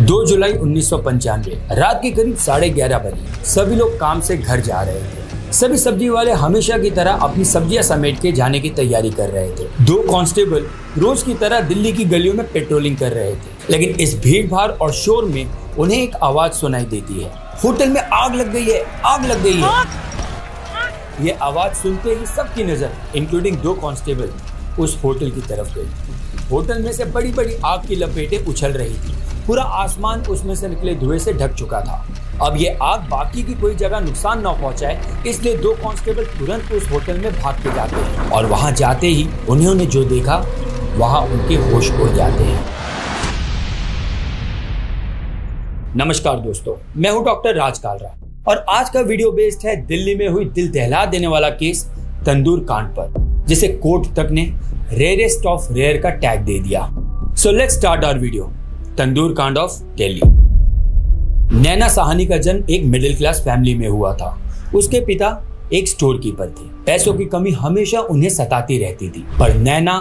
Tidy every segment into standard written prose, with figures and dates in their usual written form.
2 जुलाई 1995 रात के करीब 11:30 बजे सभी लोग काम से घर जा रहे थे। सभी सब्जी वाले हमेशा की तरह अपनी सब्जियां समेट के जाने की तैयारी कर रहे थे। 2 कांस्टेबल रोज की तरह दिल्ली की गलियों में पेट्रोलिंग कर रहे थे, लेकिन इस भीड़ भाड़ और शोर में उन्हें एक आवाज सुनाई देती है, होटल में आग लग गई है, आग लग गई है। ये आवाज सुनते ही सबकी नजर इंक्लूडिंग 2 कांस्टेबल उस होटल की तरफ गई। होटल में से बड़ी बड़ी आग की लपेटें उछल रही थी। पूरा आसमान उसमें से निकले धुएं से ढक चुका था। अब ये आग बाकी की कोई जगह नुकसान न पहुंचाए, इसलिए 2 कांस्टेबल तुरंत उस होटल में भाग के जाते हैं और वहां जाते ही उन्होंने जो देखा वहां उनके होश उड़ जाते हैं। नमस्कार दोस्तों, मैं हूं डॉक्टर राज कालरा और आज का वीडियो बेस्ड है दिल्ली में हुई दिल दहला देने वाला केस तंदूर कांड पर, जिसे कोर्ट तक ने रेयरेस्ट ऑफ रेयर का टैग दे दिया। So let's start our video. Tandoor kand of Delhi. नैना साहनी का जन्म एक मिडिल क्लास फैमिली में हुआ था। उसके पिता एक स्टोर कीपर थे। पैसों की कमी हमेशा उन्हें सताती रहती थी, पर नैना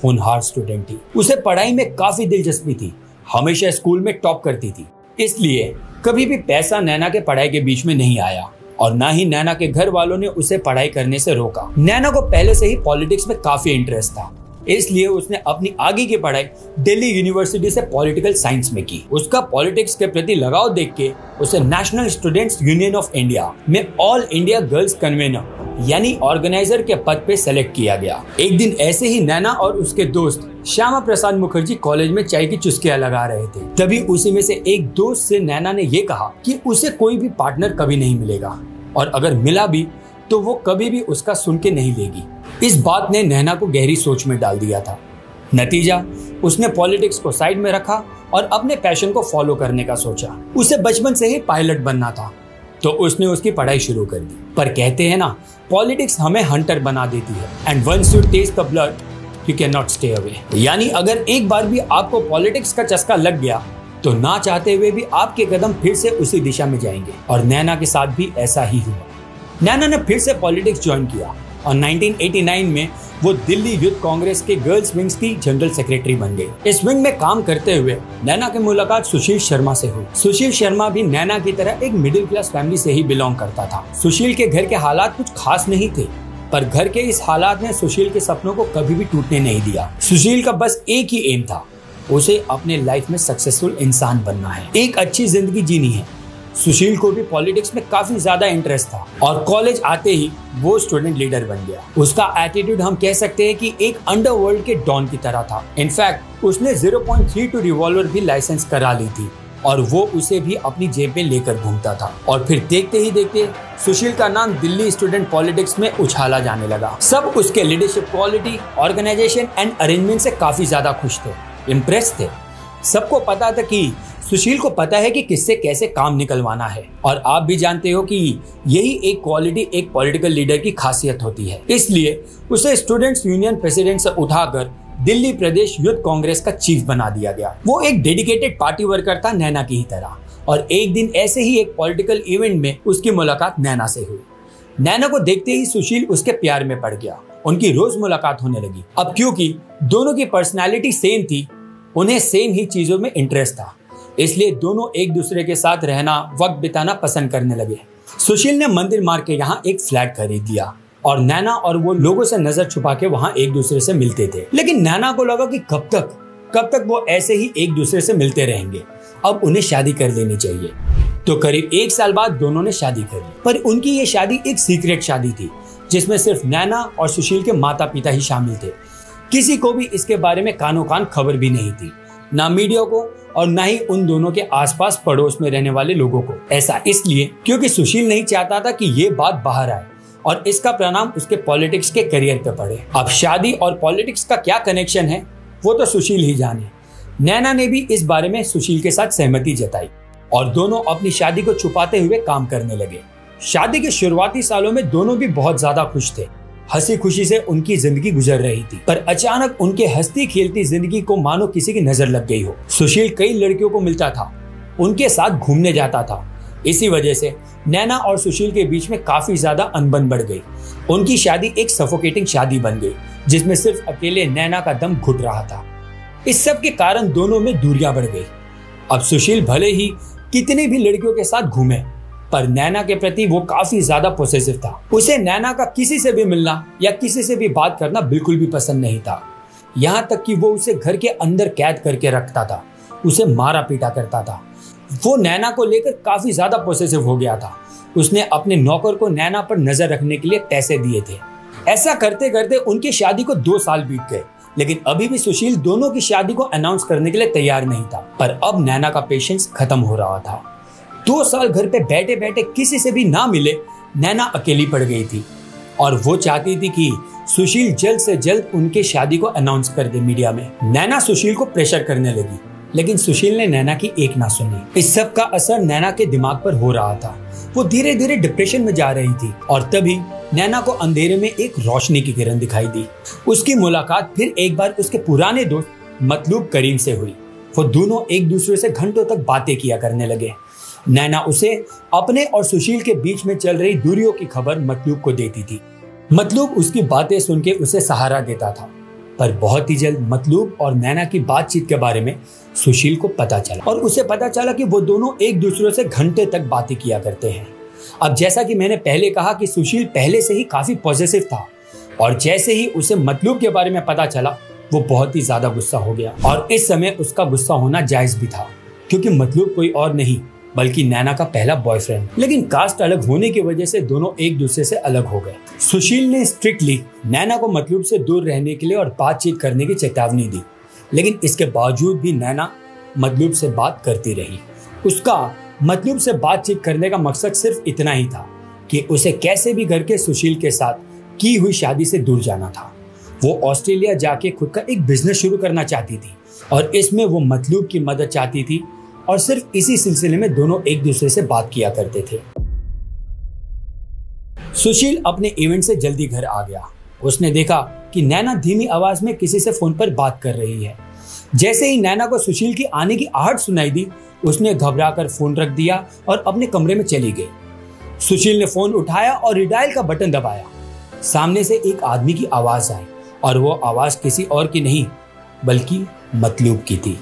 होनहार स्टूडेंट थी। उसे पढ़ाई में काफी दिलचस्पी थी, हमेशा स्कूल में टॉप करती थी। इसलिए कभी भी पैसा नैना के पढ़ाई के बीच में नहीं आया और ना ही नैना के घर वालों ने उसे पढ़ाई करने से रोका। नैना को पहले से ही पॉलिटिक्स में काफी इंटरेस्ट था, इसलिए उसने अपनी आगे की पढ़ाई दिल्ली यूनिवर्सिटी से पॉलिटिकल साइंस में की। उसका पॉलिटिक्स के प्रति लगाव देख के उसे national students union of India में ऑल इंडिया गर्ल्स कन्वेनर यानी ऑर्गेनाइजर के पद पे सेलेक्ट किया गया। एक दिन ऐसे ही नैना और उसके दोस्त श्यामा प्रसाद मुखर्जी कॉलेज में चाय की चुस्कियां लगा रहे थे। तभी उसी में से एक दोस्त से नैना ने ये कहा कि उसे कोई भी पार्टनर कभी नहीं मिलेगा और अगर मिला भी तो वो कभी भी उसका सुन के नहीं लेगी। इस बात ने नैना को गहरी सोच में डाल दिया था। नतीजा, उसने पॉलिटिक्स को साइड में रखा और अपने पैशन को फॉलो करने का सोचा। उसे बचपन से ही पायलट बनना था, तो उसने उसकी पढ़ाई शुरू कर दी। पर कहते हैं ना, पॉलिटिक्स हमें हंटर बना देती है and once you taste the blood you can not stay away. यानी अगर एक बार भी आपको पॉलिटिक्स का चस्का लग गया तो ना चाहते हुए भी आपके कदम फिर से उसी दिशा में जाएंगे, और नैना के साथ भी ऐसा ही हुआ। नैना ने फिर से पॉलिटिक्स ज्वाइन किया और 1989 में वो दिल्ली यूथ कांग्रेस के गर्ल्स विंग्स की जनरल सेक्रेटरी बन गई। इस विंग में काम करते हुए नैना की मुलाकात सुशील शर्मा से हुई। सुशील शर्मा भी नैना की तरह एक मिडिल क्लास फैमिली से ही बिलोंग करता था। सुशील के घर के हालात कुछ खास नहीं थे, पर घर के इस हालात ने सुशील के सपनों को कभी भी टूटने नहीं दिया। सुशील का बस एक ही एम था, उसे अपने लाइफ में सक्सेसफुल इंसान बनना है, एक अच्छी जिंदगी जीनी है। सुशील को भी पॉलिटिक्स में काफी ज्यादा इंटरेस्ट था और कॉलेज आते ही वो स्टूडेंट लीडर बन गया। उसका एटीट्यूड हम कह सकते हैं कि एक अंडरवर्ल्ड के डॉन की तरह था। इनफैक्ट उसने 0.32 रिवॉल्वर भी लाइसेंस करा ली थी और वो उसे भी अपनी जेब में लेकर घूमता था। और फिर देखते ही देखते सुशील का नाम दिल्ली स्टूडेंट पॉलिटिक्स में उछाला जाने लगा। सब उसके leadership quality, organisation and arrangement से काफी ज्यादा खुश थे, इम्प्रेस थे। सबको पता था कि सुशील को पता है कि किससे कैसे काम निकलवाना है, और आप भी जानते हो कि यही एक क्वालिटी एक पॉलिटिकल लीडर की खासियत होती है। इसलिए उसे स्टूडेंट्स यूनियन प्रेसिडेंट से उठाकर दिल्ली प्रदेश यूथ कांग्रेस का चीफ बना दिया गया। वो एक डेडिकेटेड पार्टी वर्कर था नैना की ही तरह, और एक दिन ऐसे ही एक पॉलिटिकल इवेंट में उसकी मुलाकात नैना से हुई। नैना को देखते ही सुशील उसके प्यार में पड़ गया। उनकी रोज मुलाकात होने लगी। अब क्योंकि दोनों की पर्सनैलिटी सेम थी, उन्हें सेम ही चीजों में इंटरेस्ट था, इसलिए दोनों एक दूसरे के साथ रहना, वक्त बिताना पसंद करने लगे। सुशील ने मंदिर मार्ग के यहाँ एक फ्लैट खरीद लिया और नैना और वो लोगों से नजर छुपा के वहाँ एक दूसरे से मिलते थे। लेकिन नैना को लगा कि कब तक वो ऐसे ही एक दूसरे से मिलते रहेंगे, अब उन्हें शादी कर लेनी चाहिए। तो करीब 1 साल बाद दोनों ने शादी कर ली, पर उनकी ये शादी एक सीक्रेट शादी थी, जिसमें सिर्फ नैना और सुशील के माता पिता ही शामिल थे। किसी को भी इसके बारे में कानो कान खबर भी नहीं थी, ना मीडिया को और ना ही उन दोनों के आसपास पड़ोस में रहने वाले लोगों को। ऐसा इसलिए क्योंकि सुशील नहीं चाहता था कि ये बात बाहर आए और इसका परिणाम उसके पॉलिटिक्स के करियर पे पड़े। अब शादी और पॉलिटिक्स का क्या कनेक्शन है वो तो सुशील ही जाने। नैना ने भी इस बारे में सुशील के साथ सहमति जताई और दोनों अपनी शादी को छुपाते हुए काम करने लगे। शादी के शुरुआती सालों में दोनों भी बहुत ज्यादा खुश थे, हंसी खुशी से उनकी जिंदगी गुजर रही थी। पर अचानक उनके हंसती खेलती जिंदगी को मानो किसी की नजर लग गई हो। सुशील कई लड़कियों को मिलता था, उनके साथ घूमने जाता था। इसी वजह से नैना और सुशील के बीच में काफी ज्यादा अनबन बढ़ गई। उनकी शादी एक सफोकेटिंग शादी बन गई, जिसमें सिर्फ अकेले नैना का दम घुट रहा था। इस सब के कारण दोनों में दूरियां बढ़ गई। अब सुशील भले ही कितनी भी लड़कियों के साथ घूमे, पर नैना के प्रति वो काफी ज्यादा पॉसेसिव था। उसे नैना का किसी से भी मिलना या किसी से भी बात करना बिल्कुल भी पसंद नहीं था। यहाँ तक कि वो उसे घर के अंदर कैद करके रखता था, उसे मारा पीटा करता था। वो नैना को लेकर काफी ज्यादा पॉसेसिव हो गया था। उसने अपने नौकर को नैना पर नजर रखने के लिए पैसे दिए थे। ऐसा करते करते उनकी शादी को 2 साल बीत गए, लेकिन अभी भी सुशील दोनों की शादी को अनाउंस करने के लिए तैयार नहीं था। पर अब नैना का पेशेंस खत्म हो रहा था। 2 साल घर पे बैठे बैठे किसी से भी ना मिले, नैना अकेली पड़ गई थी और वो चाहती थी कि सुशील जल्द से जल्द उनके शादी को अनाउंस कर दे मीडिया में। नैना सुशील को प्रेशर करने लगी, लेकिन सुशील ने नैना की एक ना सुनी। इस सब का असर नैना के दिमाग पर हो रहा था। वो धीरे धीरे डिप्रेशन में जा रही थी और तभी नैना को अंधेरे में एक रोशनी की किरण दिखाई दी। उसकी मुलाकात फिर एक बार उसके पुराने दोस्त मतलूब करीम से हुई। वो दोनों एक दूसरे से घंटों तक बातें किया करने लगे। नैना उसे अपने और सुशील के बीच में चल रही दूरियों की खबर मतलूब को देती थी। मतलूब उसकी बातें सुन के उसे सहारा देता था। पर बहुत ही जल्द मतलूब और नैना की बातचीत के बारे में सुशील को पता चला और उसे पता चला कि वो दोनों एक दूसरे से घंटे तक बातें किया करते हैं। अब जैसा कि मैंने पहले कहा कि सुशील पहले से ही काफी पॉजिटिव था और जैसे ही उसे मतलूब के बारे में पता चला, वो बहुत ही ज्यादा गुस्सा हो गया। और इस समय उसका गुस्सा होना जायज भी था, क्योंकि मतलूब कोई और नहीं बल्कि नैना का पहला बॉयफ्रेंड। लेकिन कास्ट अलग होने की वजह से दोनों एक दूसरे से अलग हो गए। सुशील ने स्ट्रिक्टली नैना को मतलूब से दूर रहने के लिए और बातचीत करने की चेतावनी दी, लेकिन इसके बावजूद भी नैना मतलूब से बात करती रही। उसका मतलूब से बातचीत करने का मकसद सिर्फ इतना ही था कि उसे कैसे भी करके सुशील के साथ की हुई शादी से दूर जाना था। वो ऑस्ट्रेलिया जाके खुद का एक बिजनेस शुरू करना चाहती थी और इसमें वो मतलूब की मदद चाहती थी और सिर्फ इसी सिलसिले में दोनों एक दूसरे से बात किया करते थे। सुशील अपने इवेंट से जल्दी घर आ गया। उसने देखा कि नैना धीमी आवाज में किसी से फोन पर बात कर रही है। जैसे ही नैना को सुशील की आने की आहट सुनाई दी, उसने घबराकर फोन रख दिया और अपने कमरे में चली गई। सुशील ने फोन उठाया और रिडायल का बटन दबाया। सामने से एक आदमी की आवाज आई और वो आवाज किसी और की नहीं बल्कि मतलूब की थी।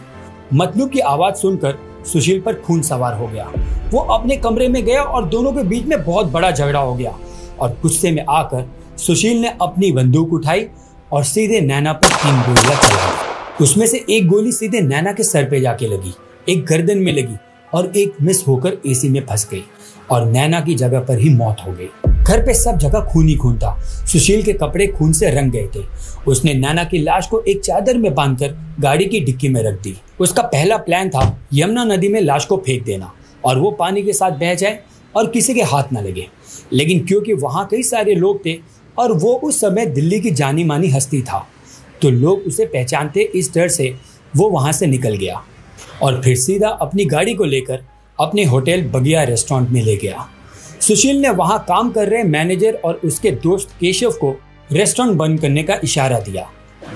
मतलूब की आवाज सुनकर सुशील पर खून सवार हो गया। वो अपने कमरे में गया और दोनों के बीच में बहुत बड़ा झगड़ा हो गया और गुस्से में आकर सुशील ने अपनी बंदूक उठाई और सीधे नैना पर 3 गोलियां चलाई। उसमें से एक गोली सीधे नैना के सर पे जाके लगी, एक गर्दन में लगी और एक मिस होकर एसी में फंस गई और नैना की जगह पर ही मौत हो गई। घर पे सब जगह खून ही खून था। सुशील के कपड़े खून से रंग गए थे। उसने नैना की लाश को एक चादर में बांधकर गाड़ी की डिक्की में रख दी। उसका पहला प्लान था यमुना नदी में लाश को फेंक देना और वो पानी के साथ बह जाए और किसी के हाथ न लगे। लेकिन क्योंकि वहां कई सारे लोग थे और वो उस समय दिल्ली की जानी मानी हस्ती था, तो लोग उसे पहचानते। इस डर से वो वहां से निकल गया और फिर सीधा अपनी गाड़ी को लेकर अपने होटल बगिया रेस्टोरेंट में ले गया। सुशील ने वहां काम कर रहे मैनेजर और उसके दोस्त केशव को रेस्टोरेंट बंद करने का इशारा दिया।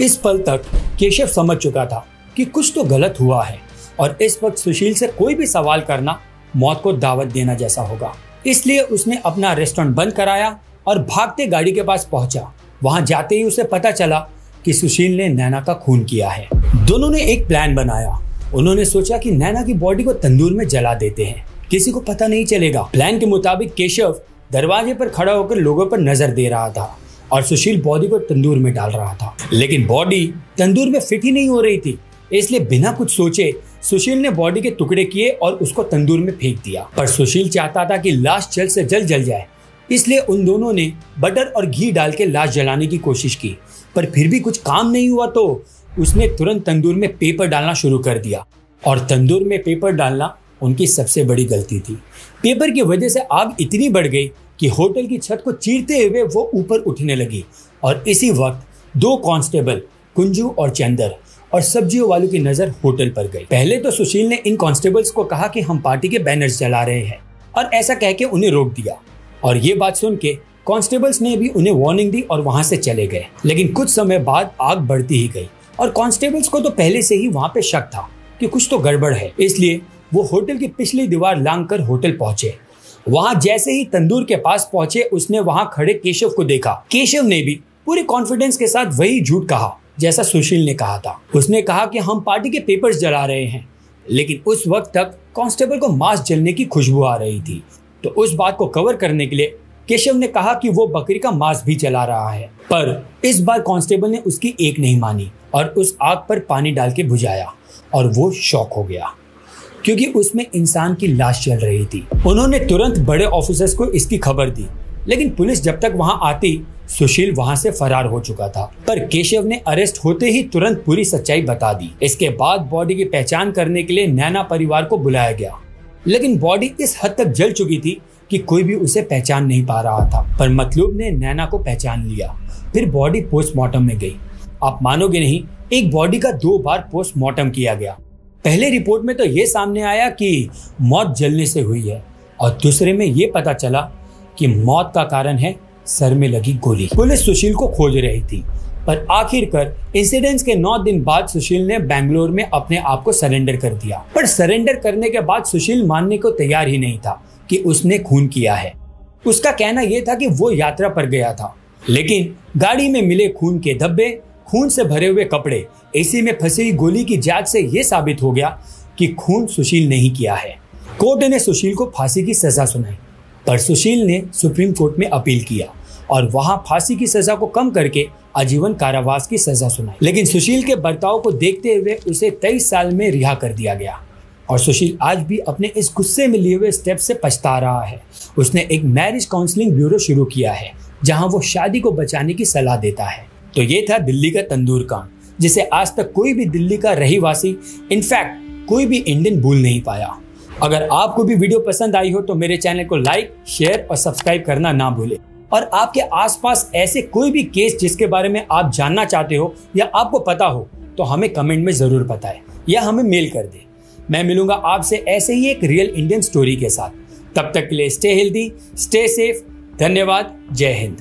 इस पल तक केशव समझ चुका था कि कुछ तो गलत हुआ है और इस वक्त सुशील से कोई भी सवाल करना मौत को दावत देना जैसा होगा। इसलिए उसने अपना रेस्टोरेंट बंद कराया और भागते गाड़ी के पास पहुंचा। वहां जाते ही उसे पता चला कि सुशील ने नैना का खून किया है। दोनों ने एक प्लान बनाया। उन्होंने सोचा कि नैना की बॉडी को तंदूर में जला देते हैं, किसी को पता नहीं चलेगा। प्लान के मुताबिक केशव दरवाजे पर खड़ा होकर लोगों पर नजर दे रहा था और सुशील बॉडी को तंदूर में डाल रहा था, लेकिन बॉडी तंदूर में फिट ही नहीं हो रही थी। इसलिए बिना कुछ सोचे सुशील ने बॉडी के टुकड़े किए और उसको तंदूर में फेंक दिया। पर सुशील चाहता था कि लाश जल्द से जल्द जल जाए, इसलिए उन दोनों ने बटर और घी डाल के लाश जलाने की कोशिश की। पर फिर भी कुछ काम नहीं हुआ तो उसने तुरंत तंदूर में पेपर डालना शुरू कर दिया और तंदूर में पेपर डालना उनकी सबसे बड़ी गलती थी। पेपर की वजह से आग इतनी बढ़ गई कि होटल की छत को चीरते हुए वो ऊपर उठने लगी और इसी वक्त 2 कांस्टेबल कुंजू और चंदर और सब्जियों वालों की नजर होटल पर गई। पहले तो सुशील ने इन कांस्टेबल्स को कहा कि हम पार्टी के बैनर्स जला रहे हैं और ऐसा कह के उन्हें रोक दिया और ये बात सुन के कांस्टेबल्स ने भी उन्हें वार्निंग दी और वहां से चले गए। लेकिन कुछ समय बाद आग बढ़ती ही गई और कांस्टेबल्स को तो पहले से ही वहां पे शक था कि कुछ तो गड़बड़ है, इसलिए वो होटल की पिछली दीवार लांघकर होटल पहुंचे। वहां जैसे ही तंदूर के पास पहुंचे उसने वहां खड़े केशव को देखा। केशव ने भी पूरे कॉन्फिडेंस के साथ वही झूठ कहा जैसा सुशील ने कहा था। उसने कहा कि हम पार्टी के पेपर्स जला रहे हैं लेकिन उस वक्त तक कांस्टेबल को मांस जलने की खुशबू आ रही थी। तो उस बात को कवर करने के लिए केशव ने कहा कि वो बकरी का मांस भी जला रहा है, पर इस बार कांस्टेबल ने उसकी एक नहीं मानी और उस आग पर पानी डाल के बुझाया और वो शॉक हो गया क्योंकि उसमें इंसान की लाश जल रही थी। उन्होंने तुरंत बड़े ऑफिसर्स को इसकी खबर दी, लेकिन पुलिस जब तक वहां आती सुशील वहां से फरार हो चुका था। पर केशव ने अरेस्ट होते ही तुरंत पूरी सच्चाई बता दी। इसके बाद बॉडी की पहचान करने के लिए नैना परिवार को बुलाया गया, लेकिन बॉडी इस हद तक जल चुकी थी कि कोई भी उसे पहचान नहीं पा रहा था। पर मतलूब ने नैना को पहचान लिया। फिर बॉडी पोस्टमार्टम में गई। आप मानोगे नहीं, एक बॉडी का 2 बार पोस्टमार्टम किया गया। पहले रिपोर्ट में तो ये सामने आया कि मौत जलने से हुई है और दूसरे में ये पता चला कि मौत का कारण है सर में लगी गोली। पुलिस सुशील को खोज रही थी, पर आखिरकार इंसिडेंट्स के 9 दिन बाद सुशील ने बेंगलोर में अपने आप को सरेंडर कर दिया। पर सरेंडर करने के बाद सुशील मानने को तैयार ही नहीं था कि उसने खून किया है। उसका कहना यह था कि वो यात्रा पर गया था, लेकिन गाड़ी में मिले खून के धब्बे, खून से भरे हुए कपड़े, एसी में फंसी गोली की जांच से यह साबित हो गया कि खून सुशील नहीं किया है। कोर्ट ने सुशील को फांसी की सजा सुनाई, पर सुशील ने सुप्रीम कोर्ट में अपील किया और वहां फांसी की सजा को कम करके आजीवन कारावास की सजा सुनाई। लेकिन सुशील के बर्ताव को देखते हुए उसे 23 साल में रिहा कर दिया गया और सुशील आज भी अपने इस गुस्से में लिए हुए स्टेप से पछता रहा है। उसने एक मैरिज काउंसलिंग ब्यूरो शुरू किया है जहां वो शादी को बचाने की सलाह देता है। तो ये था दिल्ली का तंदूर कांड, जिसे आज तक कोई भी दिल्ली का रहीवासी, इनफैक्ट कोई भी इंडियन भूल नहीं पाया। अगर आपको भी वीडियो पसंद आई हो तो मेरे चैनल को लाइक, शेयर और सब्सक्राइब करना ना भूलें। और आपके आसपास ऐसे कोई भी केस जिसके बारे में आप जानना चाहते हो या आपको पता हो तो हमें कमेंट में जरूर बताएं या हमें मेल कर दें। मैं मिलूंगा आपसे ऐसे ही एक रियल इंडियन स्टोरी के साथ। तब तक के लिए स्टे हेल्दी, स्टे सेफ। धन्यवाद। जय हिंद।